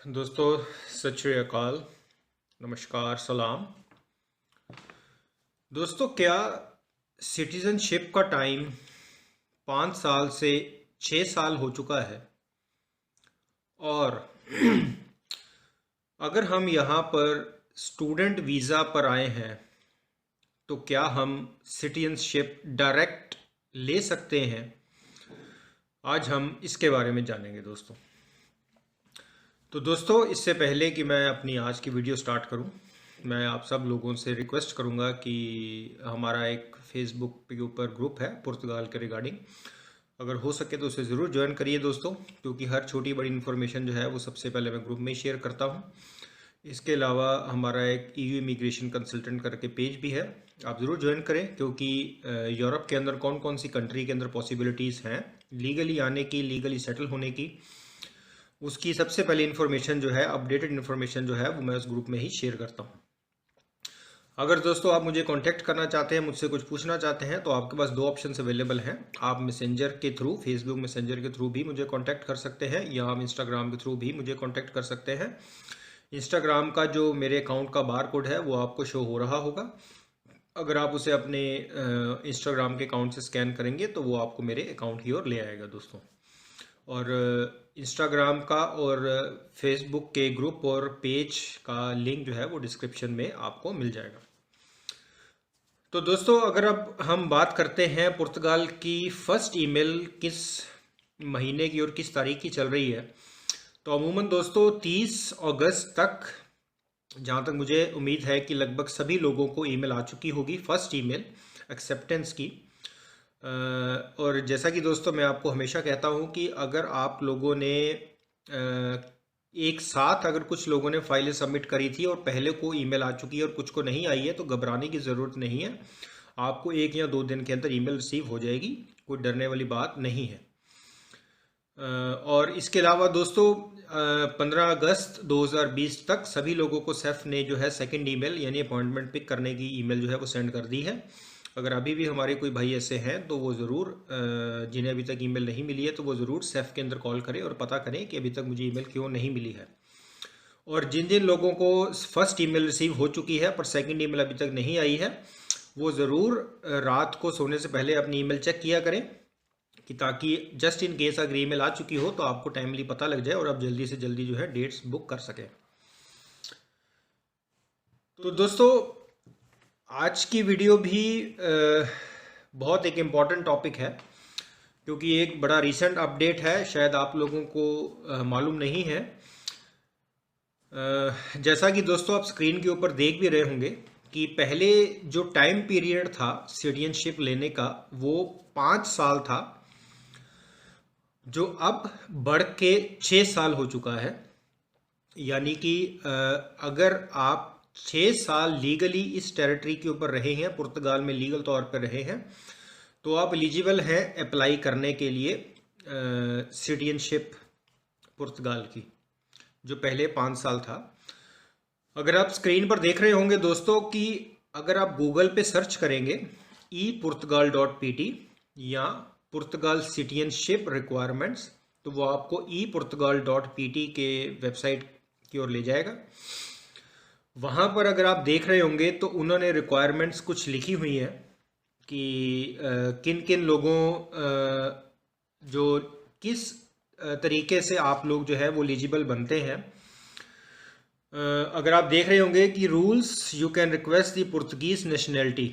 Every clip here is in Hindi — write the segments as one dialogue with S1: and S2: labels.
S1: दोस्तों, सत श्री अकाल, नमस्कार, सलाम। दोस्तों, क्या सिटीजनशिप का टाइम 5 साल से 6 साल हो चुका है? और अगर हम यहाँ पर स्टूडेंट वीज़ा पर आए हैं तो क्या हम सिटीजनशिप डायरेक्ट ले सकते हैं? आज हम इसके बारे में जानेंगे दोस्तों। तो दोस्तों, इससे पहले कि मैं अपनी आज की वीडियो स्टार्ट करूं, मैं आप सब लोगों से रिक्वेस्ट करूंगा कि हमारा एक फेसबुक के ऊपर ग्रुप है पुर्तगाल के रिगार्डिंग, अगर हो सके तो उसे ज़रूर ज्वाइन करिए दोस्तों, क्योंकि हर छोटी बड़ी इन्फॉर्मेशन जो है वो सबसे पहले मैं ग्रुप में ही शेयर करता हूं। इसके अलावा हमारा एक EU इमिग्रेशन कंसल्टेंट करके पेज भी है, आप ज़रूर ज्वाइन करें, क्योंकि यूरोप के अंदर कौन कौन सी कंट्री के अंदर पॉसिबिलिटीज़ हैं लीगली आने की, लीगली सेटल होने की, उसकी सबसे पहले इन्फॉर्मेशन जो है, अपडेटेड इन्फॉर्मेशन जो है वो मैं उस ग्रुप में ही शेयर करता हूँ। अगर दोस्तों आप मुझे कांटेक्ट करना चाहते हैं, मुझसे कुछ पूछना चाहते हैं, तो आपके पास दो ऑप्शंस अवेलेबल हैं। आप मैसेंजर के थ्रू, फेसबुक मैसेंजर के थ्रू भी मुझे कांटेक्ट कर सकते हैं, या आप इंस्टाग्राम के थ्रू भी मुझे कांटेक्ट कर सकते हैं। इंस्टाग्राम का जो मेरे अकाउंट का बार कोड है वो आपको शो हो रहा होगा। अगर आप उसे अपने इंस्टाग्राम के अकाउंट से स्कैन करेंगे तो वो आपको मेरे अकाउंट की ओर ले आएगा दोस्तों। और इंस्टाग्राम का और फेसबुक के ग्रुप और पेज का लिंक जो है वो डिस्क्रिप्शन में आपको मिल जाएगा। तो दोस्तों, अगर अब हम बात करते हैं पुर्तगाल की फर्स्ट ईमेल किस महीने की और किस तारीख की चल रही है, तो अमूमन दोस्तों 30 अगस्त तक, जहाँ तक मुझे उम्मीद है कि लगभग सभी लोगों को ईमेल आ चुकी होगी, फर्स्ट ईमेल एक्सेप्टेंस की। और जैसा कि दोस्तों मैं आपको हमेशा कहता हूँ कि अगर आप लोगों ने एक साथ, अगर कुछ लोगों ने फाइलें सबमिट करी थी और पहले को ईमेल आ चुकी है और कुछ को नहीं आई है, तो घबराने की ज़रूरत नहीं है। आपको 1 या 2 दिन के अंदर ईमेल रिसीव हो जाएगी, कोई डरने वाली बात नहीं है। और इसके अलावा दोस्तों 15 अगस्त 2020 तक सभी लोगों को सेफ ने जो है सेकंड ईमेल यानी अपॉइंटमेंट पिक करने की ईमेल जो है वो सेंड कर दी है। अगर अभी भी हमारे कोई भाई ऐसे हैं तो वो ज़रूर, जिन्हें अभी तक ईमेल नहीं मिली है, तो वो ज़रूर सेफ के अंदर कॉल करें और पता करें कि अभी तक मुझे ईमेल क्यों नहीं मिली है। और जिन जिन लोगों को फर्स्ट ईमेल रिसीव हो चुकी है पर सेकंड ईमेल अभी तक नहीं आई है, वो ज़रूर रात को सोने से पहले अपनी ईमेल चेक किया करें, कि ताकि जस्ट इन केस अगर ईमेल आ चुकी हो तो आपको टाइमली पता लग जाए और आप जल्दी से जल्दी जो है डेट्स बुक कर सकें। तो दोस्तों, आज की वीडियो भी बहुत एक इम्पॉर्टेंट टॉपिक है, क्योंकि एक बड़ा रीसेंट अपडेट है, शायद आप लोगों को मालूम नहीं है। जैसा कि दोस्तों आप स्क्रीन के ऊपर देख भी रहे होंगे कि पहले जो टाइम पीरियड था सिटीजनशिप लेने का वो 5 साल था, जो अब बढ़ के 6 साल हो चुका है। यानी कि अगर आप 6 साल लीगली इस टेरिटरी के ऊपर रहे हैं, पुर्तगाल में लीगल तौर पर रहे हैं, तो आप एलिजिबल हैं अप्लाई करने के लिए सिटीजनशिप पुर्तगाल की, जो पहले 5 साल था। अगर आप स्क्रीन पर देख रहे होंगे दोस्तों कि अगर आप गूगल पे सर्च करेंगे ePortugal.pt या पुर्तगाल सिटीजनशिप रिक्वायरमेंट्स, तो वो आपको ePortugal.pt के वेबसाइट की ओर ले जाएगा। वहाँ पर अगर आप देख रहे होंगे तो उन्होंने रिक्वायरमेंट्स कुछ लिखी हुई हैं कि किन किन लोगों, जो किस तरीके से आप लोग जो है वो एलिजिबल बनते हैं। अगर आप देख रहे होंगे कि rules you can request the Portuguese nationality,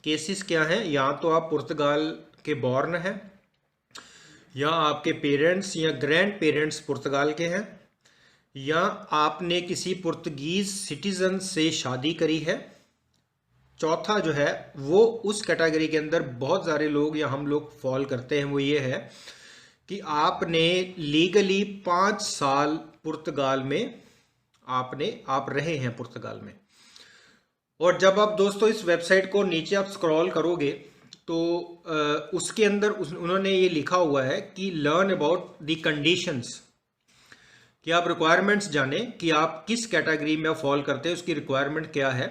S1: cases क्या हैं, या तो आप पुर्तगाल के बॉर्न हैं, या आपके पेरेंट्स या ग्रैंड पेरेंट्स पुर्तगाल के हैं, या आपने किसी पुर्तगीज सिटीज़न से शादी करी है। चौथा जो है वो उस कैटेगरी के अंदर बहुत सारे लोग या हम लोग फॉल करते हैं, वो ये है कि आपने लीगली 5 साल पुर्तगाल में आप रहे हैं पुर्तगाल में। और जब आप दोस्तों इस वेबसाइट को नीचे आप स्क्रॉल करोगे तो उसके अंदर उन्होंने ये लिखा हुआ है कि लर्न अबाउट द कंडीशंस, कि आप रिक्वायरमेंट्स जानें कि आप किस कैटेगरी में फॉल करते हैं, उसकी रिक्वायरमेंट क्या है।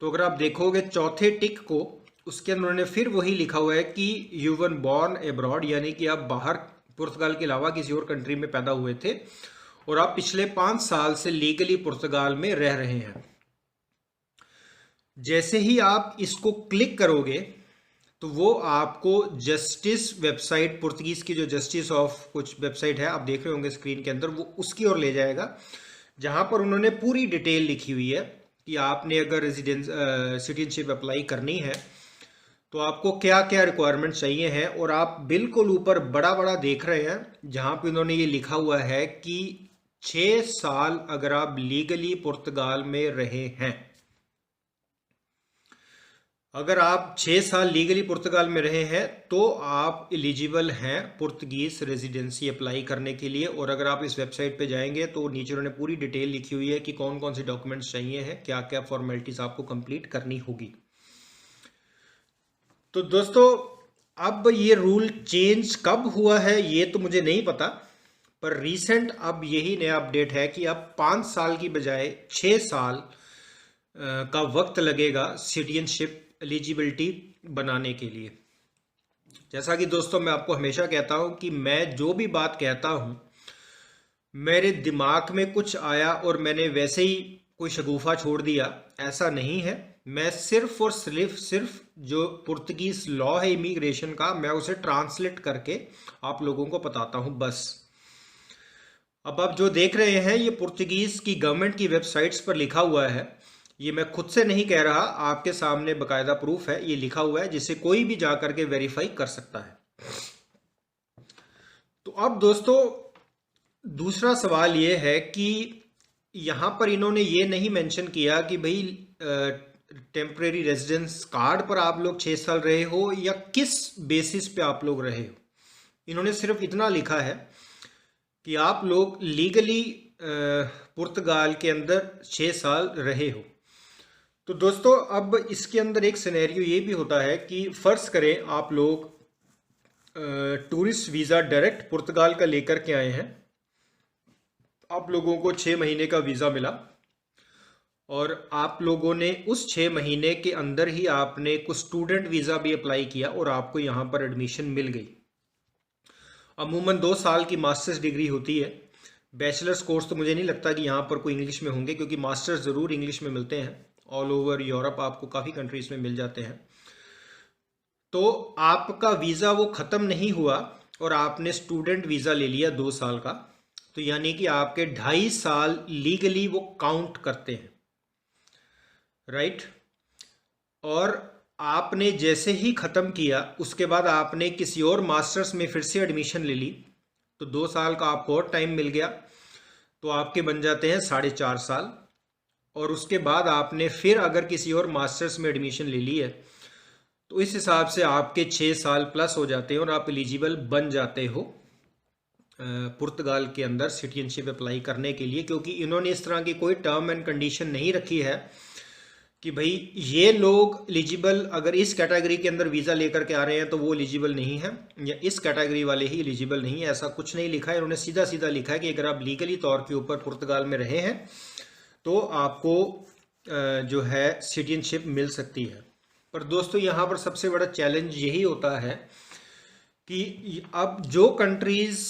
S1: तो अगर आप देखोगे चौथे टिक को, उसके अंदर उन्होंने फिर वही लिखा हुआ है कि यू वन बॉर्न अब्रॉड, यानी कि आप बाहर पुर्तगाल के अलावा किसी और कंट्री में पैदा हुए थे और आप पिछले 5 साल से लीगली पुर्तगाल में रह रहे हैं। जैसे ही आप इसको क्लिक करोगे तो वो आपको जस्टिस वेबसाइट, पुर्तगीज की जो जस्टिस ऑफ कुछ वेबसाइट है, आप देख रहे होंगे स्क्रीन के अंदर, वो उसकी ओर ले जाएगा, जहां पर उन्होंने पूरी डिटेल लिखी हुई है कि आपने अगर सिटीजनशिप अप्लाई करनी है तो आपको क्या क्या रिक्वायरमेंट चाहिए हैं। और आप बिल्कुल ऊपर बड़ा बड़ा देख रहे हैं जहां पे उन्होंने ये लिखा हुआ है कि 6 साल अगर आप लीगली पुर्तगाल में रहे हैं, अगर आप 6 साल लीगली पुर्तगाल में रहे हैं तो आप एलिजिबल हैं पुर्तगीज रेजिडेंसी अप्लाई करने के लिए। और अगर आप इस वेबसाइट पे जाएंगे तो नीचे उन्होंने पूरी डिटेल लिखी हुई है कि कौन कौन से डॉक्यूमेंट्स चाहिए हैं, क्या क्या फॉर्मेलिटीज आपको कंप्लीट करनी होगी। तो दोस्तों, अब ये रूल चेंज कब हुआ है ये तो मुझे नहीं पता, पर रीसेंट अब यही नया अपडेट है कि अब 5 साल की बजाय 6 साल का वक्त लगेगा सिटीजनशिप एलिजिबिलिटी बनाने के लिए। जैसा कि दोस्तों मैं आपको हमेशा कहता हूं कि मैं जो भी बात कहता हूं, मेरे दिमाग में कुछ आया और मैंने वैसे ही कोई शगुफा छोड़ दिया, ऐसा नहीं है। मैं सिर्फ और सिर्फ जो पुर्तगीज लॉ है इमिग्रेशन का, मैं उसे ट्रांसलेट करके आप लोगों को बताता हूं बस। अब आप जो देख रहे हैं ये पुर्तगीज की गवर्नमेंट की वेबसाइट्स पर लिखा हुआ है, ये मैं खुद से नहीं कह रहा, आपके सामने बकायदा प्रूफ है, ये लिखा हुआ है जिसे कोई भी जाकर के वेरीफाई कर सकता है। तो अब दोस्तों दूसरा सवाल ये है कि यहां पर इन्होंने ये नहीं मेंशन किया कि भाई टेम्परेरी रेजिडेंस कार्ड पर आप लोग 6 साल रहे हो या किस बेसिस पे आप लोग रहे हो। इन्होंने सिर्फ इतना लिखा है कि आप लोग लीगली पुर्तगाल के अंदर 6 साल रहे हो। तो दोस्तों अब इसके अंदर एक सिनेरियो ये भी होता है कि फर्ज करें आप लोग टूरिस्ट वीज़ा डायरेक्ट पुर्तगाल का लेकर के आए हैं, आप लोगों को 6 महीने का वीज़ा मिला और आप लोगों ने उस 6 महीने के अंदर ही आपने कुछ स्टूडेंट वीज़ा भी अप्लाई किया और आपको यहाँ पर एडमिशन मिल गई। अमूमन 2 साल की मास्टर्स डिग्री होती है। बैचलर्स कोर्स तो मुझे नहीं लगता कि यहाँ पर कोई इंग्लिश में होंगे, क्योंकि मास्टर्स ज़रूर इंग्लिश में मिलते हैं। ऑल ओवर यूरोप आपको काफ़ी कंट्रीज़ में मिल जाते हैं। तो आपका वीज़ा वो ख़त्म नहीं हुआ और आपने स्टूडेंट वीज़ा ले लिया 2 साल का, तो यानी कि आपके 2.5 साल लीगली वो काउंट करते हैं, राइट। और आपने जैसे ही ख़त्म किया उसके बाद आपने किसी और मास्टर्स में फिर से एडमिशन ले ली, तो 2 साल का आपको और टाइम मिल गया, तो आपके बन जाते हैं 4.5 साल। और उसके बाद आपने फिर अगर किसी और मास्टर्स में एडमिशन ले ली है तो इस हिसाब से आपके 6 साल प्लस हो जाते हैं और आप एलिजिबल बन जाते हो पुर्तगाल के अंदर सिटीजनशिप अप्लाई करने के लिए। क्योंकि इन्होंने इस तरह की कोई टर्म एंड कंडीशन नहीं रखी है कि भाई ये लोग एलिजिबल, अगर इस कैटेगरी के अंदर वीज़ा लेकर के आ रहे हैं तो वो एलिजिबल नहीं है, या इस कैटेगरी वाले ही एलिजिबल नहीं है, ऐसा कुछ नहीं लिखा है। इन्होंने सीधा सीधा लिखा है कि अगर आप लीगली तौर के ऊपर पुर्तगाल में रहे हैं तो आपको जो है सिटीजनशिप मिल सकती है। पर दोस्तों यहाँ पर सबसे बड़ा चैलेंज यही होता है कि अब जो कंट्रीज़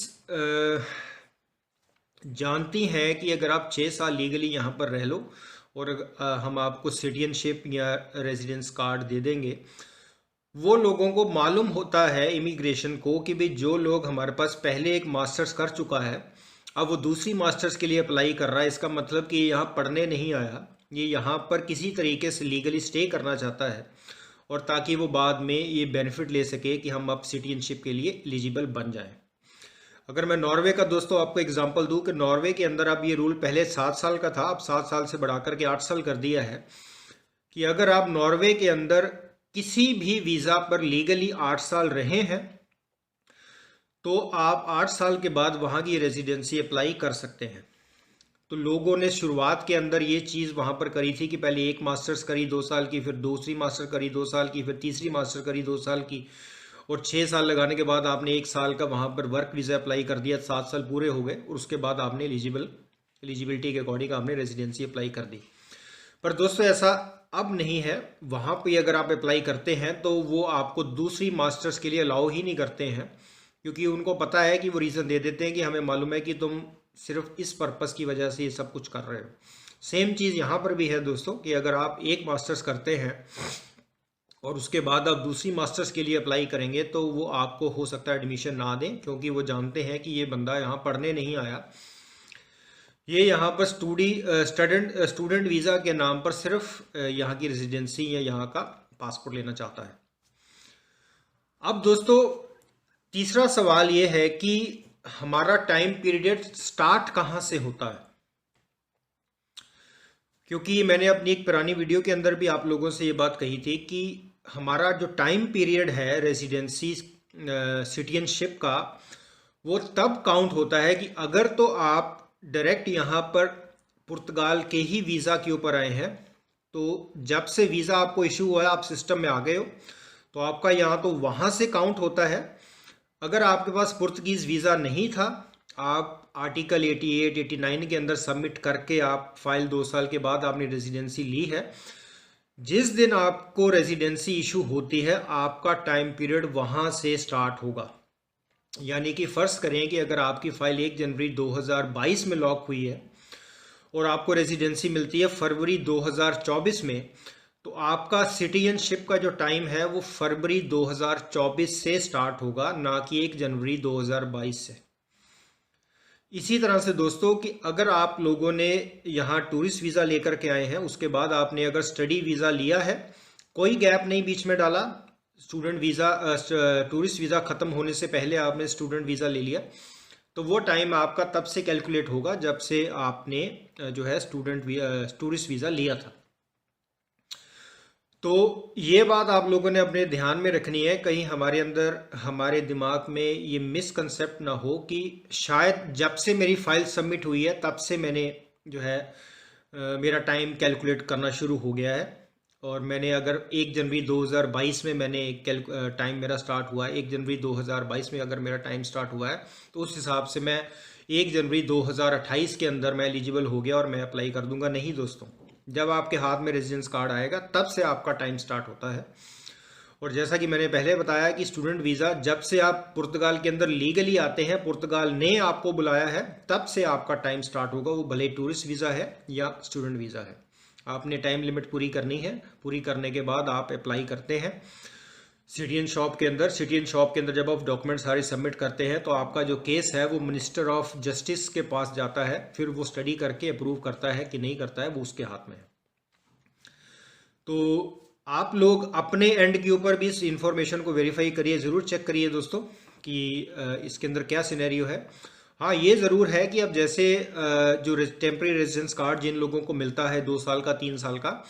S1: जानती हैं कि अगर आप 6 साल लीगली यहाँ पर रह लो और हम आपको सिटीजनशिप या रेजिडेंस कार्ड दे देंगे, वो लोगों को मालूम होता है इमिग्रेशन को कि भाई जो लोग हमारे पास पहले एक मास्टर्स कर चुका है अब वो दूसरी मास्टर्स के लिए अप्लाई कर रहा है, इसका मतलब कि ये यहाँ पढ़ने नहीं आया, ये यहाँ पर किसी तरीके से लीगली स्टे करना चाहता है, और ताकि वो बाद में ये बेनिफिट ले सके कि हम अब सिटीजनशिप के लिए एलिजिबल बन जाएं। अगर मैं नॉर्वे का दोस्तों आपको एग्जांपल दूं कि नॉर्वे के अंदर अब ये रूल पहले 7 साल का था, अब 7 साल से बढ़ा करके 8 साल कर दिया है कि अगर आप नॉर्वे के अंदर किसी भी वीज़ा पर लीगली 8 साल रहे हैं तो आप 8 साल के बाद वहाँ की रेजिडेंसी अप्लाई कर सकते हैं। तो लोगों ने शुरुआत के अंदर ये चीज़ वहाँ पर करी थी कि पहले एक मास्टर्स करी 2 साल की, फिर दूसरी मास्टर करी 2 साल की, फिर तीसरी मास्टर करी 2 साल की, और 6 साल लगाने के बाद आपने 1 साल का वहाँ पर वर्क वीज़ा अप्लाई कर दिया, 7 साल पूरे हो गए, और उसके बाद आपने एलिजिबिलिटी के अकॉर्डिंग आपने रेजिडेंसी अप्लाई कर दी। पर दोस्तों ऐसा अब नहीं है, वहाँ पर अगर आप अप्लाई करते हैं तो वो आपको दूसरी मास्टर्स के लिए अलाउ ही नहीं करते हैं, क्योंकि उनको पता है कि वो रीज़न दे देते हैं कि हमें मालूम है कि तुम सिर्फ इस पर्पस की वजह से ये सब कुछ कर रहे हो। सेम चीज़ यहाँ पर भी है दोस्तों कि अगर आप एक मास्टर्स करते हैं और उसके बाद आप दूसरी मास्टर्स के लिए अप्लाई करेंगे तो वो आपको हो सकता है एडमिशन ना दें, क्योंकि वो जानते हैं कि ये बंदा यहाँ पढ़ने नहीं आया, ये यहाँ पर स्टूडेंट वीज़ा के नाम पर सिर्फ यहाँ की रेजिडेंसी या यहाँ का पासपोर्ट लेना चाहता है। अब दोस्तों तीसरा सवाल ये है कि हमारा टाइम पीरियड स्टार्ट कहाँ से होता है, क्योंकि मैंने अपनी एक पुरानी वीडियो के अंदर भी आप लोगों से ये बात कही थी कि हमारा जो टाइम पीरियड है रेजिडेंसी सिटीजनशिप का, वो तब काउंट होता है कि अगर तो आप डायरेक्ट यहाँ पर पुर्तगाल के ही वीज़ा के ऊपर आए हैं, तो जब से वीज़ा आपको इशू हुआ है आप सिस्टम में आ गए हो तो आपका यहाँ तो वहाँ से काउंट होता है। अगर आपके पास पुर्तगीज़ वीज़ा नहीं था, आप आर्टिकल 88, 89 के अंदर सबमिट करके आप फाइल 2 साल के बाद आपने रेजिडेंसी ली है, जिस दिन आपको रेजिडेंसी इशू होती है आपका टाइम पीरियड वहाँ से स्टार्ट होगा। यानी कि फ़र्ज़ करें कि अगर आपकी फ़ाइल 1 जनवरी 2022 में लॉक हुई है और आपको रेजिडेंसी मिलती है फरवरी 2024 में, तो आपका सिटीजनशिप का जो टाइम है वो फरवरी 2024 से स्टार्ट होगा, ना कि 1 जनवरी 2022 से। इसी तरह से दोस्तों कि अगर आप लोगों ने यहाँ टूरिस्ट वीज़ा लेकर के आए हैं, उसके बाद आपने अगर स्टडी वीज़ा लिया है, कोई गैप नहीं बीच में डाला, स्टूडेंट वीज़ा टूरिस्ट वीज़ा ख़त्म होने से पहले आपने स्टूडेंट वीज़ा ले लिया, तो वो टाइम आपका तब से कैलकुलेट होगा जब से आपने जो है टूरिस्ट वीज़ा लिया था। तो ये बात आप लोगों ने अपने ध्यान में रखनी है, कहीं हमारे दिमाग में ये मिसकंसेप्ट ना हो कि शायद जब से मेरी फाइल सबमिट हुई है तब से मैंने जो है मेरा टाइम कैलकुलेट करना शुरू हो गया है, और मैंने अगर 1 जनवरी 2022 में टाइम मेरा स्टार्ट हुआ है, 1 जनवरी 2022 में अगर मेरा टाइम स्टार्ट हुआ है तो उस हिसाब से मैं 1 जनवरी 2028 के अंदर मैं एलिजिबल हो गया और मैं अप्लाई कर दूंगा। नहीं दोस्तों, जब आपके हाथ में रेजिडेंस कार्ड आएगा तब से आपका टाइम स्टार्ट होता है। और जैसा कि मैंने पहले बताया कि स्टूडेंट वीज़ा जब से आप पुर्तगाल के अंदर लीगली आते हैं, पुर्तगाल ने आपको बुलाया है, तब से आपका टाइम स्टार्ट होगा, वो भले टूरिस्ट वीज़ा है या स्टूडेंट वीज़ा है। आपने टाइम लिमिट पूरी करनी है, पूरी करने के बाद आप अप्लाई करते हैं सिटीजन शॉप के अंदर जब आप डॉक्यूमेंट सारे सबमिट करते हैं तो आपका जो केस है वो मिनिस्टर ऑफ जस्टिस के पास जाता है, फिर वो स्टडी करके अप्रूव करता है कि नहीं करता है, वो उसके हाथ में है। तो आप लोग अपने एंड के ऊपर भी इस इंफॉर्मेशन को वेरीफाई करिए, ज़रूर चेक करिए दोस्तों कि इसके अंदर क्या सिनेरियो है। हाँ, ये ज़रूर है कि अब जैसे जो टेम्परेरी रेजिडेंस कार्ड जिन लोगों को मिलता है 2 साल का 3 साल का,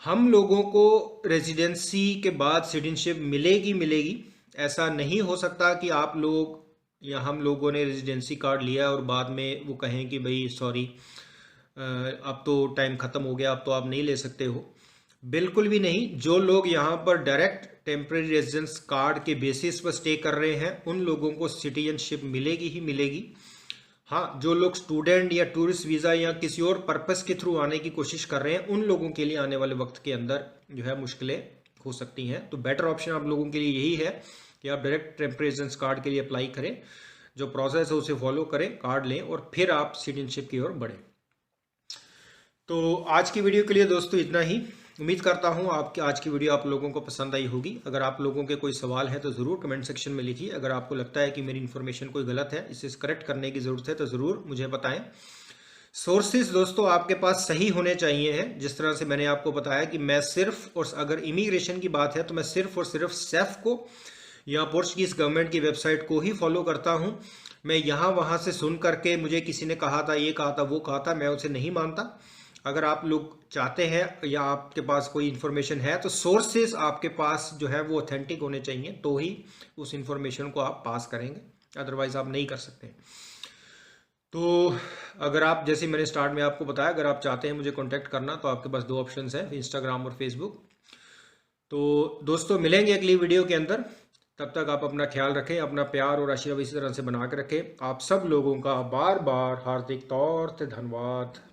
S1: हम लोगों को रेजिडेंसी के बाद सिटीजनशिप मिलेगी। ऐसा नहीं हो सकता कि आप लोग या हम लोगों ने रेजिडेंसी कार्ड लिया और बाद में वो कहें कि भाई सॉरी अब तो टाइम ख़त्म हो गया, अब तो आप नहीं ले सकते हो। बिल्कुल भी नहीं। जो लोग यहाँ पर डायरेक्ट टेम्परेरी रेजिडेंस कार्ड के बेसिस पर स्टे कर रहे हैं उन लोगों को सिटीजनशिप मिलेगी ही मिलेगी। हाँ, जो लोग स्टूडेंट या टूरिस्ट वीज़ा या किसी और पर्पस के थ्रू आने की कोशिश कर रहे हैं उन लोगों के लिए आने वाले वक्त के अंदर जो है मुश्किलें हो सकती हैं। तो बेटर ऑप्शन आप लोगों के लिए यही है कि आप डायरेक्ट टेम्परेरी रेजिडेंस कार्ड के लिए अप्लाई करें, जो प्रोसेस है उसे फॉलो करें, कार्ड लें और फिर आप सिटीजनशिप की ओर बढ़ें। तो आज की वीडियो के लिए दोस्तों इतना ही। उम्मीद करता हूँ आपकी आज की वीडियो आप लोगों को पसंद आई होगी। अगर आप लोगों के कोई सवाल है तो ज़रूर कमेंट सेक्शन में लिखिए। अगर आपको लगता है कि मेरी इन्फॉर्मेशन कोई गलत है, इसे करेक्ट करने की ज़रूरत है, तो ज़रूर मुझे बताएं। सोर्सेज दोस्तों आपके पास सही होने चाहिए हैं। जिस तरह से मैंने आपको बताया कि मैं सिर्फ, और अगर इमिग्रेशन की बात है तो मैं सिर्फ और सिर्फ सेफ को या पोर्चुगीज़ गवर्नमेंट की वेबसाइट को ही फॉलो करता हूँ। मैं यहाँ वहाँ से सुन करके मुझे किसी ने कहा था, ये कहा था, वो कहा था, मैं उसे नहीं मानता। अगर आप लोग चाहते हैं या आपके पास कोई इन्फॉर्मेशन है तो सोर्सेज आपके पास जो है वो ऑथेंटिक होने चाहिए, तो ही उस इन्फॉर्मेशन को आप पास करेंगे, अदरवाइज आप नहीं कर सकते। तो अगर आप, जैसे मैंने स्टार्ट में आपको बताया, अगर आप चाहते हैं मुझे कांटेक्ट करना तो आपके पास 2 ऑप्शंस हैं, इंस्टाग्राम और फेसबुक। तो दोस्तों मिलेंगे अगली वीडियो के अंदर, तब तक आप अपना ख्याल रखें, अपना प्यार और आशीर्वाद इसी तरह से बना के रखें। आप सब लोगों का बार बार हार्दिक तौर से धन्यवाद।